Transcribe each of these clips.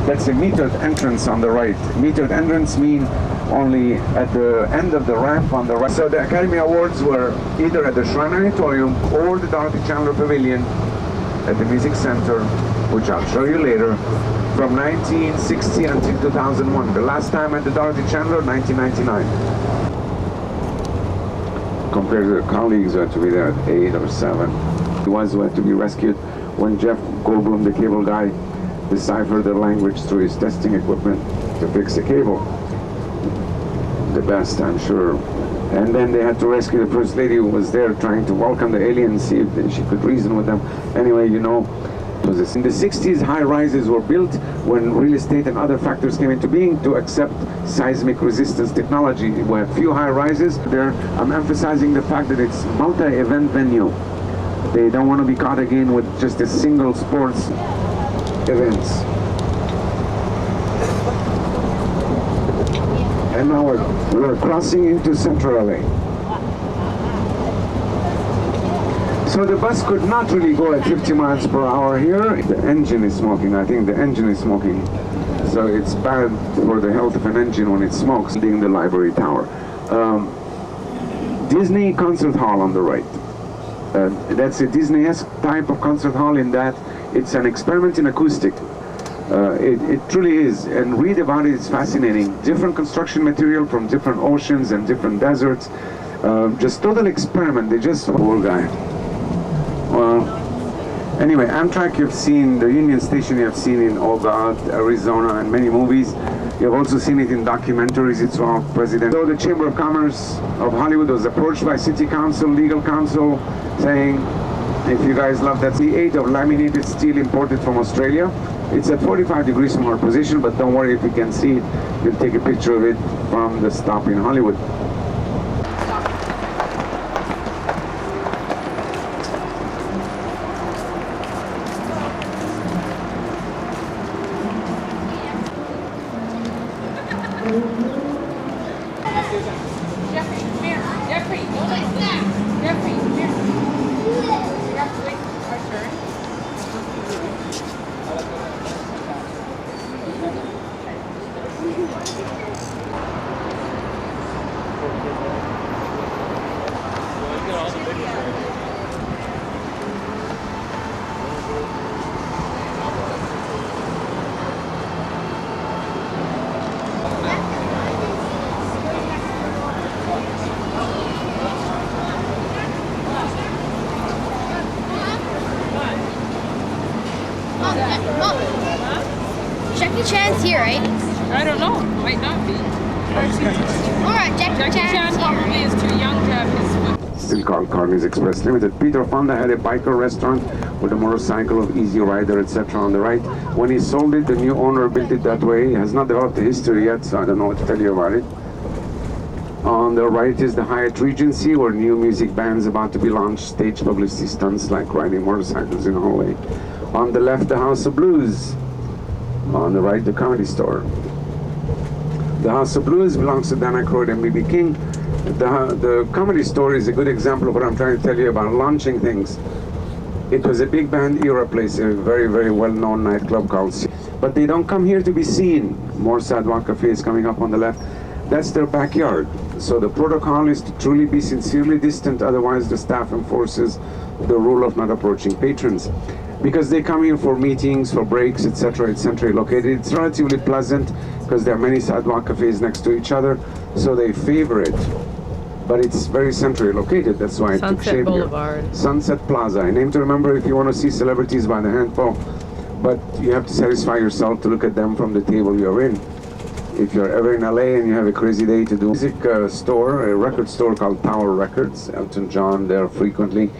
That's a metered entrance on the right. Metered entrance mean only at the end of the ramp on the right. So the Academy Awards were either at the Shrine Auditorium or the Dorothy Chandler Pavilion at the Music Center, which I'll show you later, from 1960 until 2001. The last time at the Dorothy Chandler, 1999. Compared to the colleagues who had to be there at 8 or 7. The ones who had to be rescued when Jeff Goldblum, the cable guy, deciphered the language through his testing equipment to fix the cable. The best, I'm sure. And then they had to rescue the First Lady who was there trying to welcome the aliens, see if she could reason with them. Anyway, you know, in the 60s, high-rises were built when real estate and other factors came into being to accept seismic resistance technology. We have few high-rises there. I'm emphasizing the fact that it's multi-event venue. They don't want to be caught again with just a single sports events. And now we're crossing into Central LA. So the bus could not really go at 50 miles per hour here. The engine is smoking. I think the engine is smoking. So it's bad for the health of an engine when it smokes in the library tower. Disney Concert Hall on the right. That's a Disney-esque type of concert hall in that it's an experiment in acoustic. It truly is, and read about it, it's fascinating. Different construction material from different oceans and different deserts. Just total experiment. They just, poor guy. Well, anyway, Amtrak you've seen, the Union Station you have seen in, oh God, Arizona, and many movies. You've also seen it in documentaries. It's all President. So the Chamber of Commerce of Hollywood was approached by City Council, Legal Council, saying, if you guys love that, C8 of laminated steel imported from Australia. It's at 45 degrees from our position, but don't worry, if you can see it, you'll take a picture of it from the stop in Hollywood. Jeffrey, come here. Jeffrey, don't like that. Jeffrey, come here. We have to wait for our turn. Jackie Chan's here, right? I don't know. Might not be. Alright, Jackie Chan's probably here. is too young to have his foot. Still called Carney's Express Limited. Peter Fonda had a biker restaurant with a motorcycle of Easy Rider, etc. on the right. When he sold it, the new owner built it that way. He has not developed the history yet, so I don't know what to tell you about it. On the right is the Hyatt Regency, where new music bands about to be launched, stage publicity stunts like riding motorcycles in a hallway. On the left, the House of Blues. On the right, the Comedy Store. The House of Blues belongs to Dan Aykroyd and B.B. King. The Comedy Store is a good example of what I'm trying to tell you about launching things. It was a big band era place, a very, very well-known nightclub called but they don't come here to be seen. More Sidewalk Cafe is coming up on the left. That's their backyard. So the protocol is to truly be sincerely distant, otherwise the staff enforces the rule of not approaching patrons. Because they come here for meetings, for breaks, etc. It's centrally located. It's relatively pleasant because there are many sidewalk cafes next to each other, so they favor it. But it's very centrally located, that's why it took shape Boulevard. here. Sunset Plaza, a name to remember if you want to see celebrities by the handful, but you have to satisfy yourself to look at them from the table you're in. If you're ever in LA and you have a crazy day to do, music store, a record store called Tower Records, Elton John there frequently,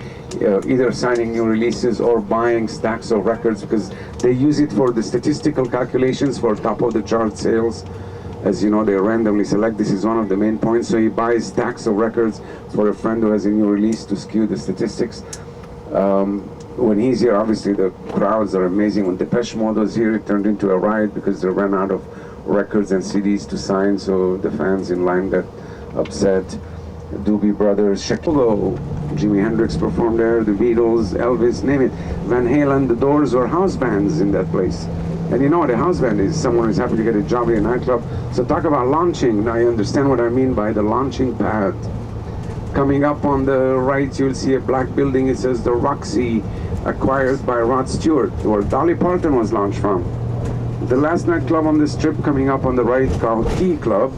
either signing new releases or buying stacks of records because they use it for the statistical calculations for top of the chart sales. As you know, they randomly select, this is one of the main points, so he buys stacks of records for a friend who has a new release to skew the statistics. When he's here, obviously the crowds are amazing. When Depeche Mode was here, it turned into a riot because they ran out of records and CDs to sign, so the fans in line got upset. Doobie Brothers, Chicago, Jimi Hendrix performed there, the Beatles, Elvis, name it. Van Halen, the Doors were house bands in that place. And you know what a house band is? Someone who's happy to get a job in a nightclub. So talk about launching. Now you understand what I mean by the launching pad. Coming up on the right, you'll see a black building. It says the Roxy, acquired by Rod Stewart, where Dolly Parton was launched from. The last nightclub on this strip coming up on the right called Key Club,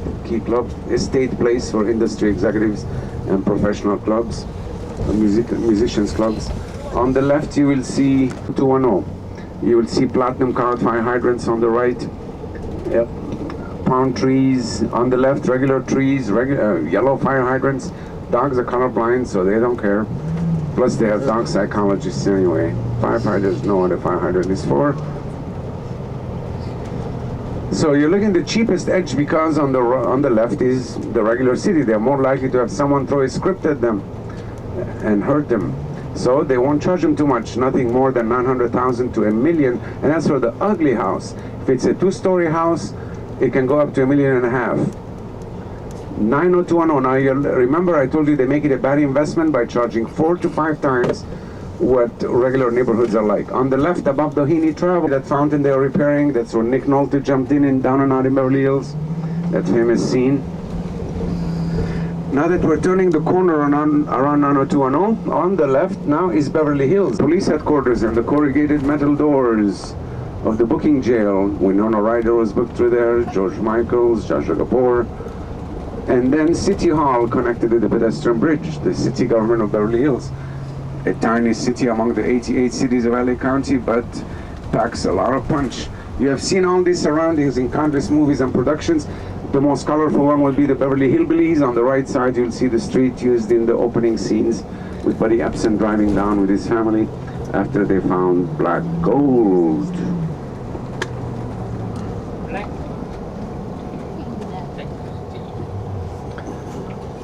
estate place for industry executives and professional clubs, musicians clubs. On the left you will see 210. You will see platinum colored fire hydrants on the right. Yep. Palm trees on the left, regular trees, yellow fire hydrants. Dogs are colorblind, so they don't care. Plus they have dog psychologists anyway. Firefighters know what a fire hydrant is for. So you're looking at the cheapest edge because on the left is the regular city. They're more likely to have someone throw a script at them and hurt them. So they won't charge them too much, nothing more than 900,000 to $1 million, and that's for the ugly house. If it's a 2-story house, it can go up to $1.5 million. 90210. Now you remember I told you they make it a bad investment by charging 4 to 5 times what regular neighborhoods are like. On the left above the Heaney Travel, that fountain they're repairing, that's where Nick Nolte jumped in Down and Out in Beverly Hills, that famous scene. Now that we're turning the corner around 90210, on the left now is Beverly Hills. Police headquarters and the corrugated metal doors of the booking jail. Winona Ryder was booked through there, George Michaels, Joshua Kapoor. And then City Hall connected to the pedestrian bridge, the city government of Beverly Hills. A tiny city among the 88 cities of LA County, but packs a lot of punch. You have seen all these surroundings in countless movies and productions. The most colorful one will be the Beverly Hillbillies. On the right side, you'll see the street used in the opening scenes with Buddy Ebsen driving down with his family after they found black gold.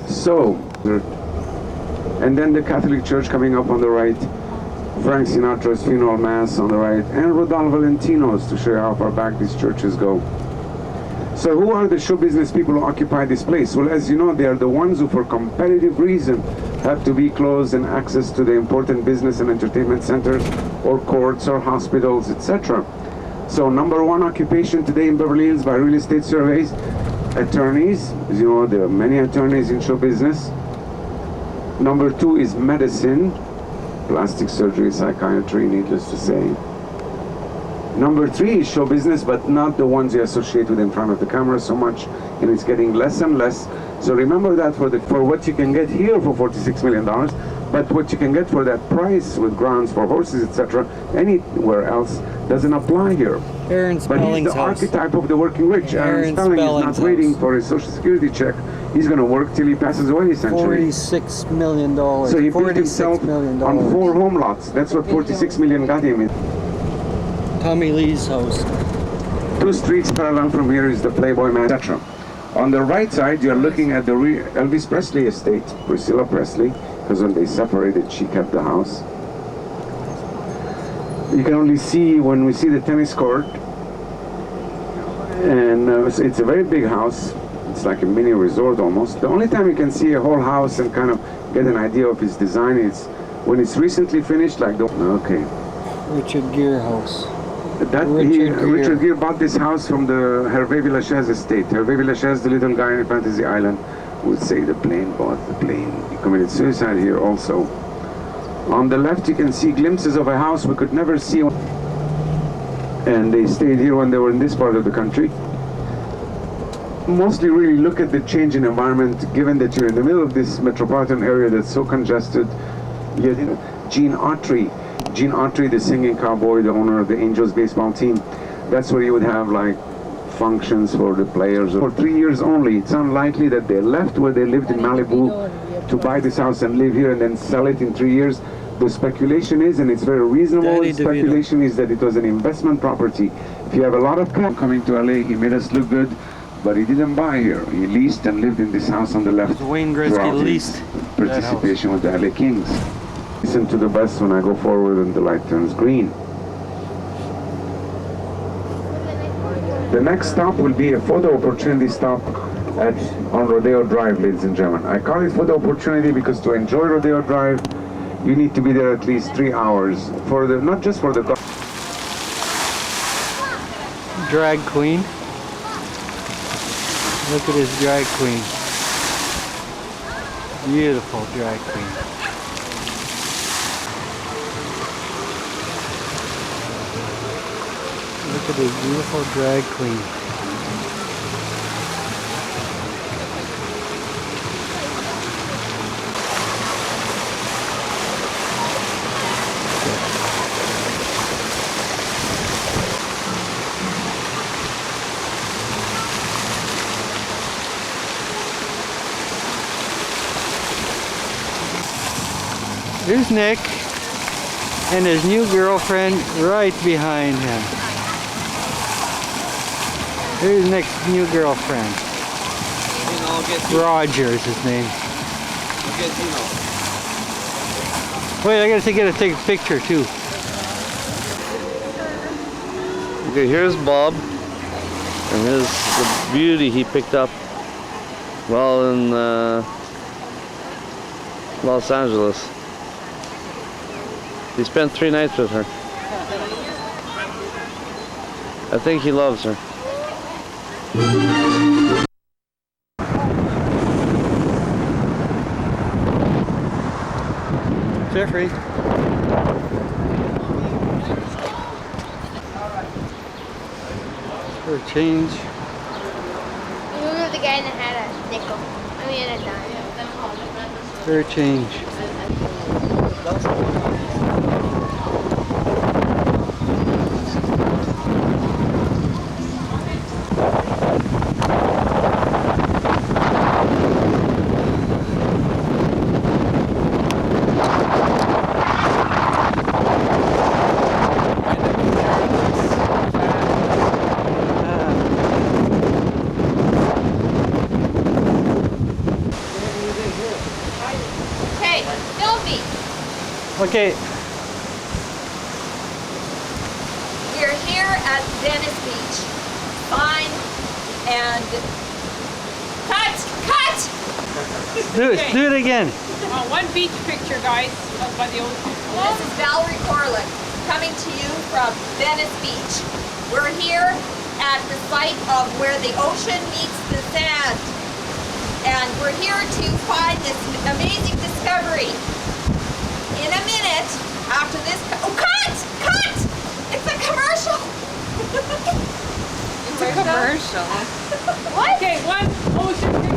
So, and then the Catholic Church coming up on the right, Frank Sinatra's funeral mass on the right, and Rodolfo Valentino's to show you how far back these churches go. So who are the show business people who occupy this place? Well, as you know, they are the ones who for competitive reason have to be closed and access to the important business and entertainment centers or courts or hospitals, etc. So number one occupation today in Beverly Hills by real estate surveys, attorneys. As you know, there are many attorneys in show business. Number two is medicine, plastic surgery, psychiatry, needless to say. Number three is show business, but not the ones you associate with in front of the camera so much, and it's getting less and less. So remember that for what you can get here for $46 million, but what you can get for that price with grounds for horses, etc., anywhere else doesn't apply here. Aaron But he's Spelling's the house. archetype of the working rich. Aaron Spelling is not waiting for his Social Security check. He's going to work till he passes away, essentially. $46 million. So he built himself $46 million. on 4 home lots. That's what 46 million got him. Tommy Lee's house. 2 streets parallel from here is the Playboy Man, etc. On the right side, you're looking at the Elvis Presley estate, Priscilla Presley, because when they separated, she kept the house. You can only see when we see the tennis court, and it's a very big house. It's like a mini resort almost. The only time you can see a whole house and kind of get an idea of its design is when it's recently finished, like the... Okay. Richard Gere house. Richard Gere bought this house from the Hervé Villachez estate. Hervé Villachez, the little guy in Fantasy Island, would say the plane bought the plane. He committed suicide here also. On the left, you can see glimpses of a house we could never see. And they stayed here when they were in this part of the country. Mostly really look at the change in environment, given that you're in the middle of this metropolitan area that's so congested. Yet, Gene Autry, the singing cowboy, the owner of the Angels baseball team, that's where you would have like functions for the players. For 3 years only, it's unlikely that they left where they lived in Malibu to buy this house and live here and then sell it in 3 years. The speculation is, and it's very reasonable, speculation is that it was an investment property. If you have a lot of cash coming to LA, he made us look good, but he didn't buy here. He leased and lived in this house on the left. Wayne Gretzky leased participation with the LA Kings. Listen to the bus when I go forward and the light turns green. The next stop will be a photo opportunity stop on Rodeo Drive, ladies and gentlemen. I call it photo opportunity because to enjoy Rodeo Drive, you need to be there at least 3 hours for the, not just for the drag queen. Look at this drag queen. Beautiful drag queen. Look at this beautiful drag queen. There's Nick and his new girlfriend right behind him. Here's Nick's new girlfriend. Roger is his name. Wait, I gotta get a picture too. Okay, here's Bob, and here's the beauty he picked up while in Los Angeles. He spent 3 nights with her. I think he loves her. Jeffrey. For a change. We were the guy that had a nickel. I mean, a dime. For a change. Hey, film me. Okay. We're here at Venice Beach. Fine and cut! Do it again. One beach picture, guys, by the ocean. This is Valerie Koroluk coming to you from Venice Beach. We're here at the site of where the ocean meets the sand. And we're here to find this amazing discovery. In a minute, after this, oh, cut! It's a commercial. It's a commercial. What? Okay, one ocean picture.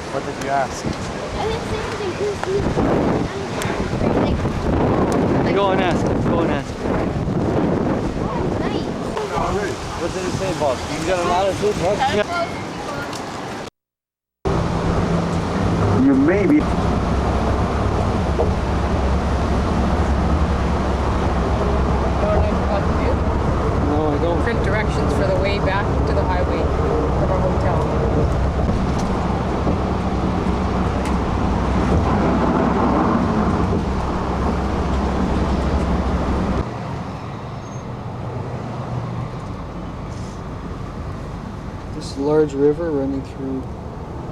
What did you ask? I didn't say anything. Go and ask. Nice. What did he say, Bob? You got a lot of food, huh? You may be. No, I don't. Print directions for the way back to the highway from our hotel. This large river running through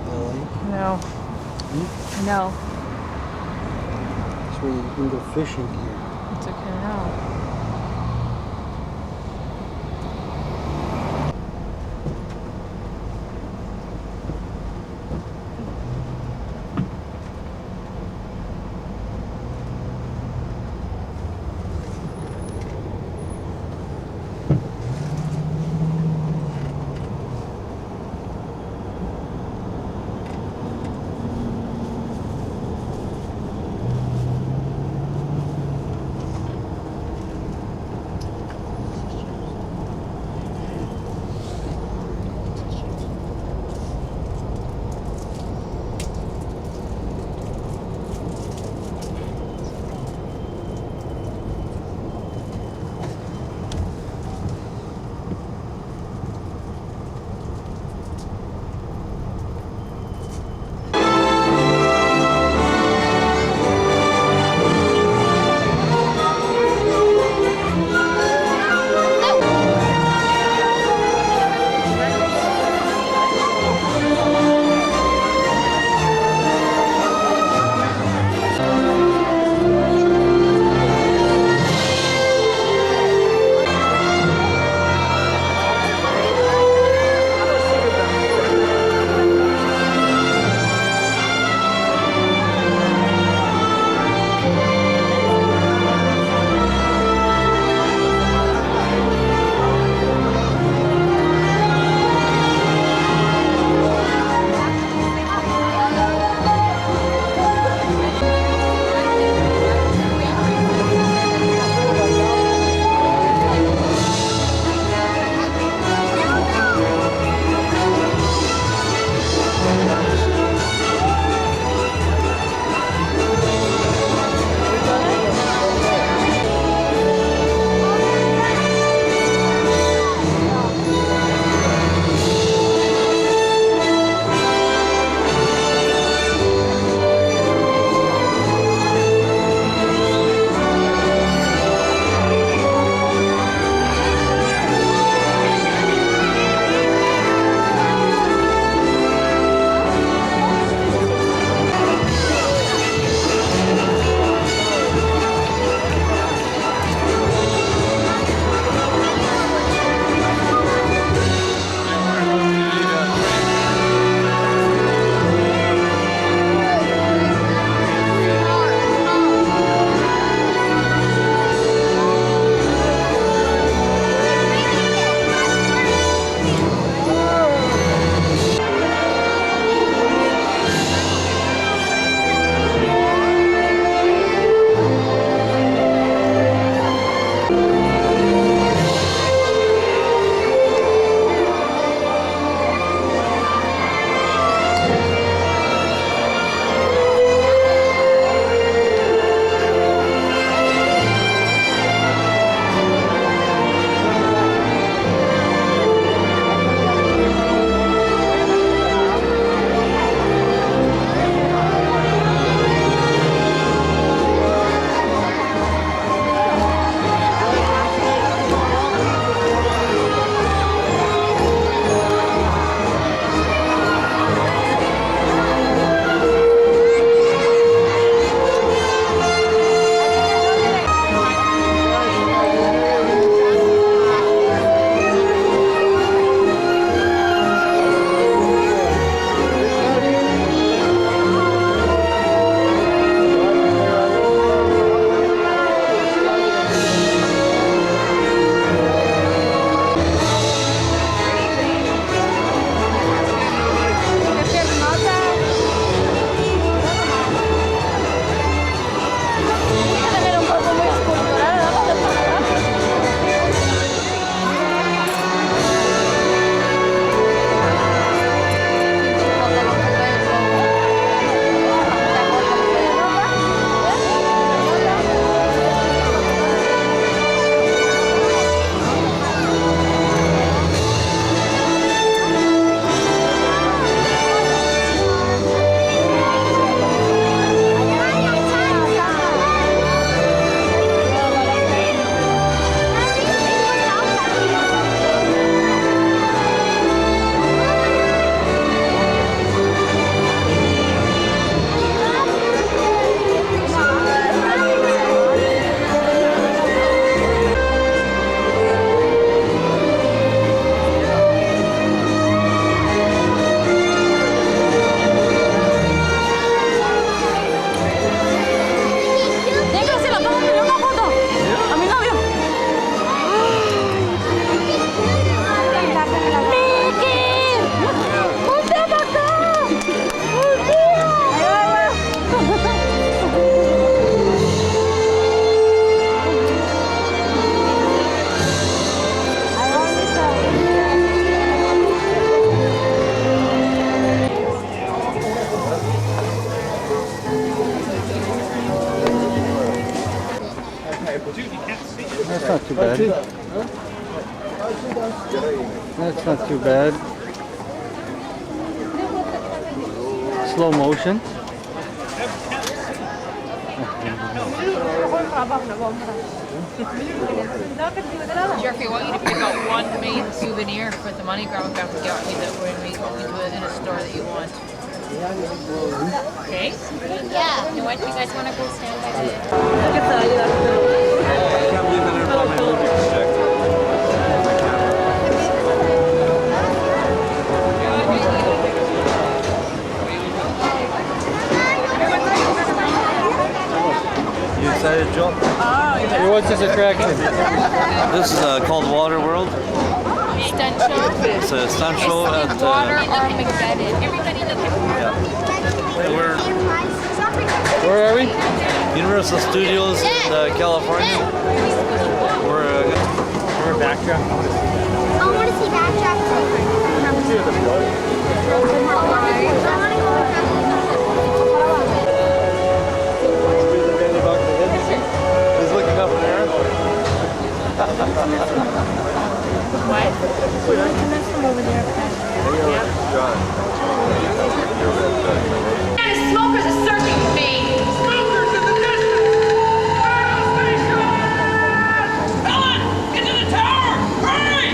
LA. No. No. That's where you can go fishing here. It's okay now. not too bad. Slow motion. Jeffrey, I want you to pick out one main souvenir for the money grab and get you that when we go into it in a store that you want. Okay? Yeah. You know what? You guys want to go stand by the... I can't believe I didn't buy my Olympic stick. You excited, Joe? Hey, what's this attraction? This is called Water World. Stunt show? It's a stunt show at Water Armageddon. Everybody look at Where are we? Universal Studios in California. We're backdrop. I want to see backdrop. He's looking up in the air. And smokers are searching for me. Smokers in the distance. Ellen, get to the tower. Hurry!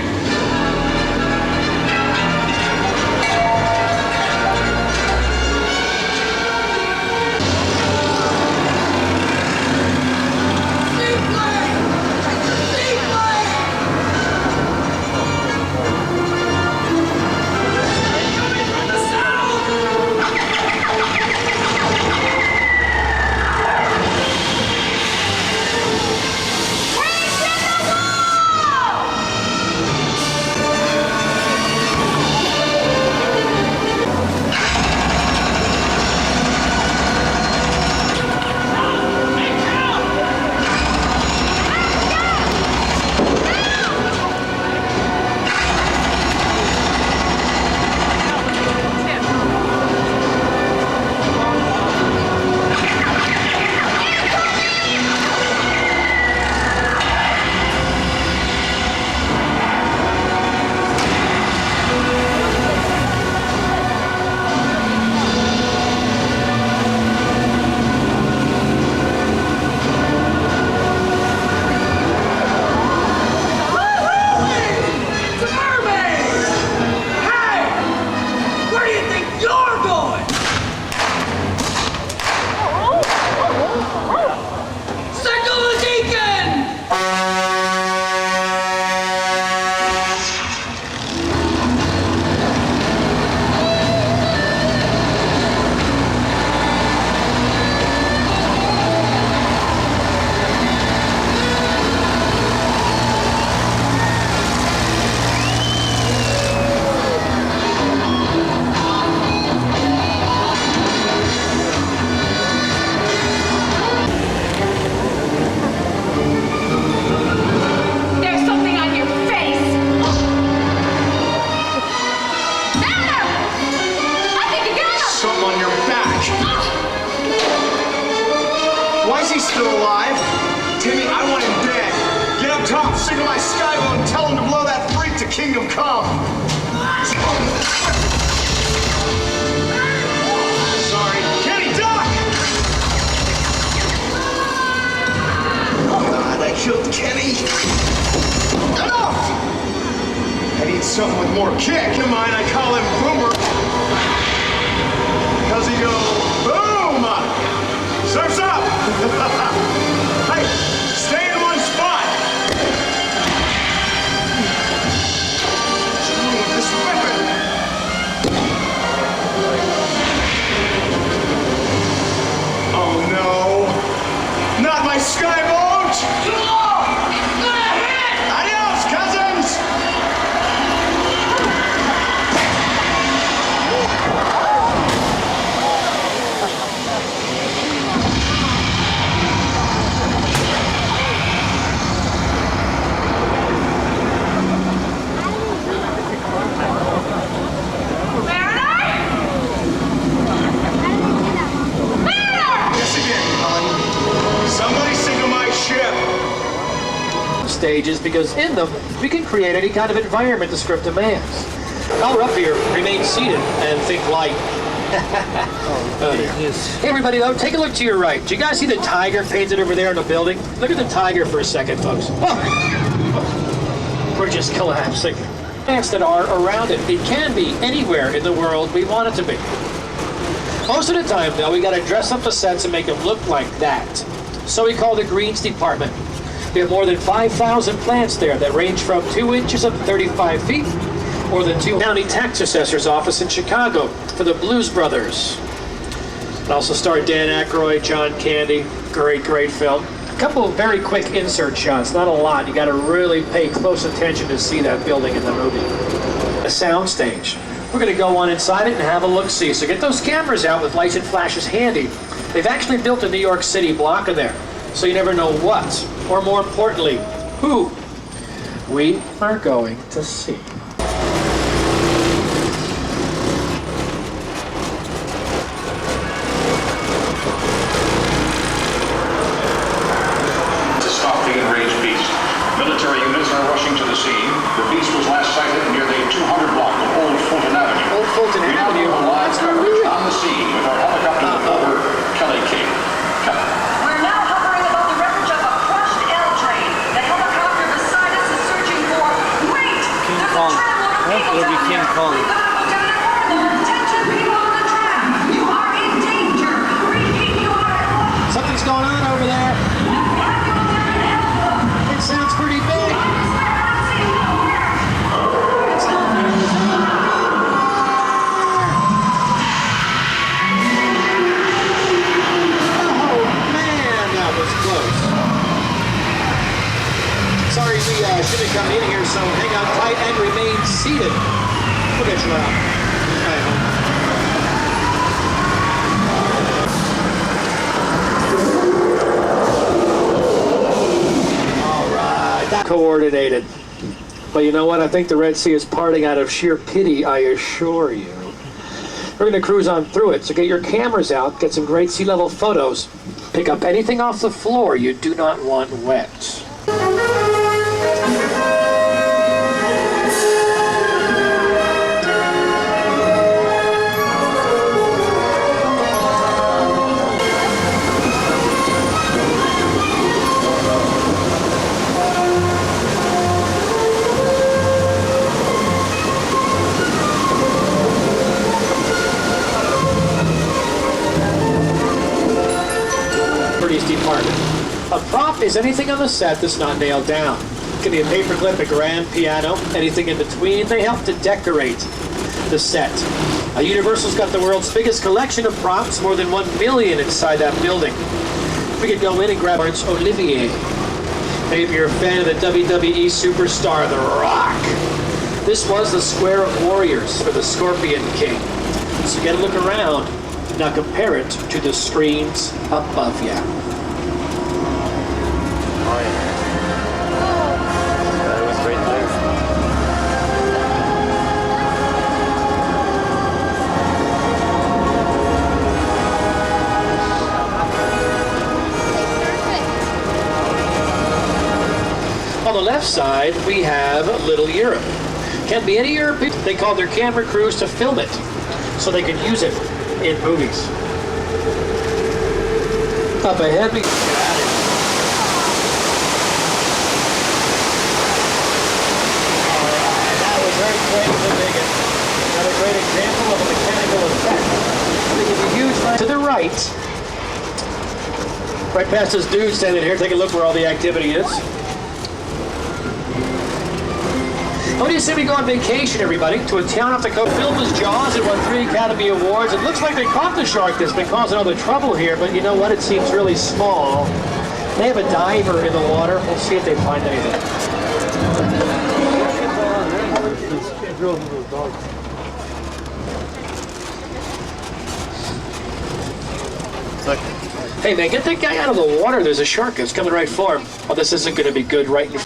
still alive? Timmy, I want him dead. Get up top, signal my skyboat, and tell him to blow that freak to Kingdom Come. Sorry. Kenny, duck! Oh, God, I killed Kenny. Enough! I need something with more kick. In mine, I call him Boomer. Because he goes, boom! Surf's up! Hey, stay in one spot! What's wrong with this weapon? Oh no! Not my skyboat! Adios, cousins! pages because in them we can create any kind of environment the script demands. While we're up here, remain seated and think light. Hey everybody though, take a look to your right. Do you guys see the tiger painted over there in the building? Look at the tiger for a second, folks. We're just collapsing. Plants that are around it. It can be anywhere in the world we want it to be. Most of the time though, we gotta dress up the sets and make them look like that. So we call the greens department. We have more than 5,000 plants there that range from 2 inches up to 35 feet, or the 2 county tax assessor's office in Chicago for the Blues Brothers. It also starred Dan Aykroyd, John Candy. Great film. A couple of very quick insert shots, not a lot. You got to really pay close attention to see that building in the movie. A sound stage. We're going to go on inside it and have a look-see. So get those cameras out with lights and flashes handy. They've actually built a New York City block in there, so you never know what, or more importantly, who we are going to see. Military units are rushing to the scene. The beast was last sighted near the 200 block of Old Fulton Avenue. Old Fulton Avenue. We now have live coverage on the scene with our helicopter reporter, Kelly King. We're now hovering above the wreckage of a crushed L train. The helicopter beside us is searching for. Wait! King There's Kong. a tramload of people It'll be down King there. Kong. We've got to go down and warn them. Attention, people on the tram. You are in danger. Repeat, you are at loss. Something's going on over there. It sounds pretty big. Sorry, we shouldn't have come in here, so hang on tight and remain seated. We'll get you out. All right, that's coordinated. But you know what? I think the Red Sea is parting out of sheer pity, I assure you. We're going to cruise on through it, so get your cameras out, get some great sea level photos. Pick up anything off the floor you do not want wet. Department. A prop is anything on the set that's not nailed down. It can be a paperclip, a grand piano, anything in between. They help to decorate the set. Universal's got the world's biggest collection of props, more than 1 million inside that building. We could go in and grab Laurence Olivier. Maybe you're a fan of the WWE superstar, The Rock. This was the Square of Warriors for the Scorpion King. So get a look around. Now compare it to the screens above you. Oh yeah. That was right there. On the left side, we have Little Europe. Can be any Europe. They call their camera crews to film it, so they can use it in movies. Up ahead, we get at it. Alright, that was very creative and digging. Another great example of a mechanical effect. I think it's a huge line to the right. Right past this dude standing here, take a look where all the activity is. How do you say we go on vacation, everybody, to a town off the coast? Film was Jaws. It won 3 Academy Awards. It looks like they caught the shark that's been causing all the trouble here, but you know what? It seems really small. They have a diver in the water. We'll see if they find anything. Hey man, get that guy out of the water. There's a shark that's coming right for him. Oh, this isn't going to be good right in